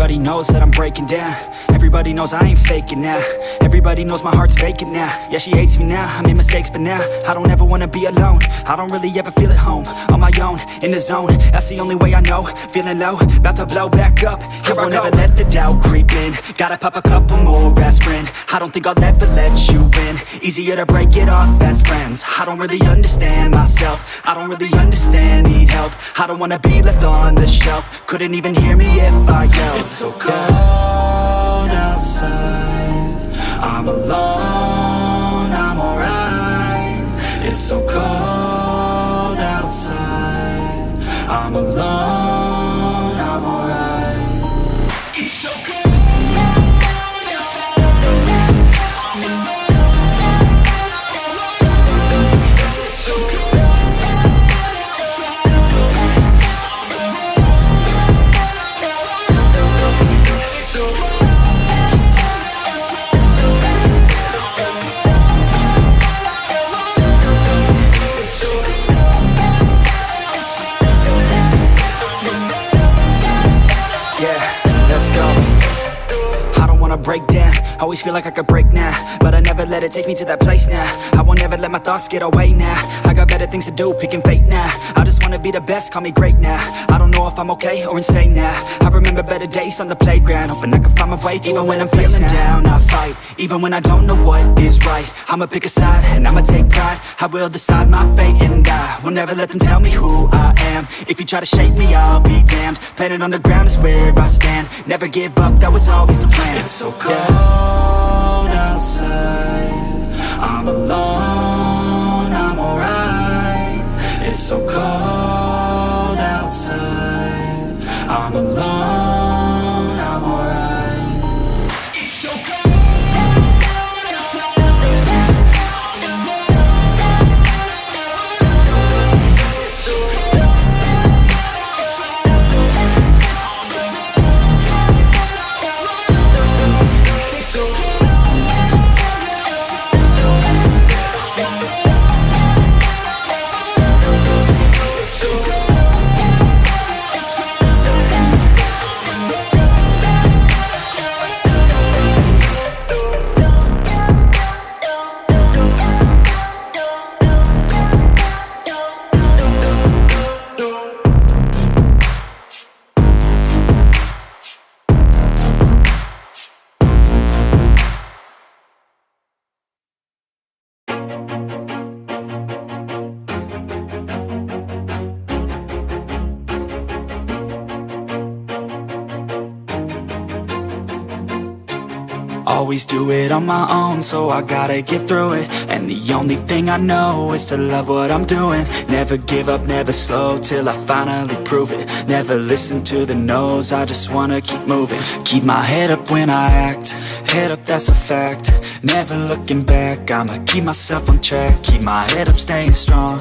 Everybody knows that I'm breaking down. Everybody knows I ain't faking now. Everybody knows my heart's vacant now. Yeah, she hates me now, I made mistakes but now I don't ever wanna be alone. I don't really ever feel at home. On my own, in the zone, that's the only way I know. Feeling low, about to blow back up. Here I won't ever let the doubt creep in. Gotta pop a couple more aspirin. I don't think I'll ever let you in. Easier to break it off as friends. I don't really understand myself. I don't really understand, need help. I don't wanna be left on the shelf. Couldn't even hear me if I yelled. It's so cold outside, I'm alone, I'm alright. It's so cold outside, I'm alone, I'm alright. It's so cold. Break down, always feel like I could break now, but I never let it take me to that place now. I won't ever let my thoughts get away now. I got better things to do, picking fate now. I just wanna be the best, call me great now. I don't know if I'm okay or insane now. I remember better days on the playground, hoping I can find my way to even when I'm feeling down, I fight, even when I don't know what is right. I'ma pick a side, and I'ma take pride. I will decide my fate, and I will never let them tell me who I am. If you try to shape me, I'll be damned. Planet on the ground is where I stand. Never give up, that was always the plan. It's so cold outside, I'm alone, I'm alright. It's so cold outside, I'm alone, I'm alright. It's so cold. Always do it on my own, so I gotta get through it. And the only thing I know is to love what I'm doing. Never give up, never slow, till I finally prove it. Never listen to the no's, I just wanna keep moving. Keep my head up when I act, head up, that's a fact. Never looking back, I'ma keep myself on track. Keep my head up, staying strong,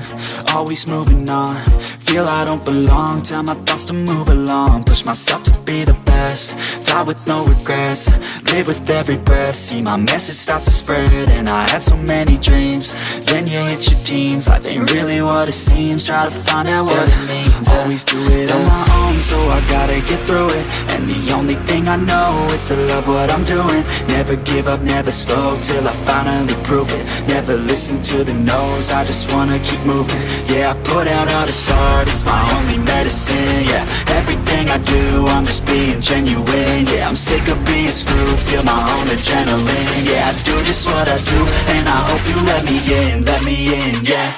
always moving on. Feel I don't belong, tell my thoughts to move along. Push myself to be the best, die with no regrets. Live with every breath, see my message start to spread. And I had so many dreams, then you hit your teens. Life ain't really what it seems, try to find out what it means. Always do it on my own, so I gotta get through it. And the only thing I know is to love what I'm doing. Never give up, never slow, till I finally prove it. Never listen to the no's, I just wanna keep moving. Yeah, I put out all this art, it's my only medicine. Yeah, everything I do, I'm just being genuine. Yeah, I'm sick of being screwed, feel my own adrenaline. Yeah, I do just what I do, and I hope you let me in, yeah.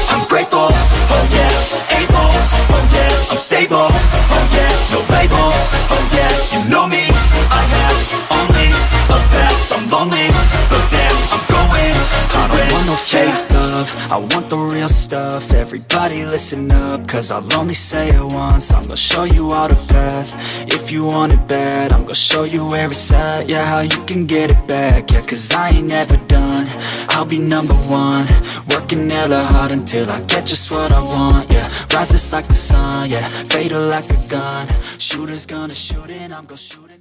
I'm grateful, oh yeah, able, oh yeah, I'm stable, oh yeah, no label, oh yeah, you know me, I have only a path, I'm lonely, but damn, I'm going to I don't want no fake love, I want the real stuff. Everybody listen up, cause I'll only say it once. I'm gonna show you all the path, if you want it bad. I'm gonna show you where it's at, yeah, how you can get it back. Yeah, cause I ain't never done, I'll be number one. Working hella hard until I get just what I want, yeah. Rises like the sun, yeah, fatal like a gun. Shooters gonna shoot and I'm gonna shoot it.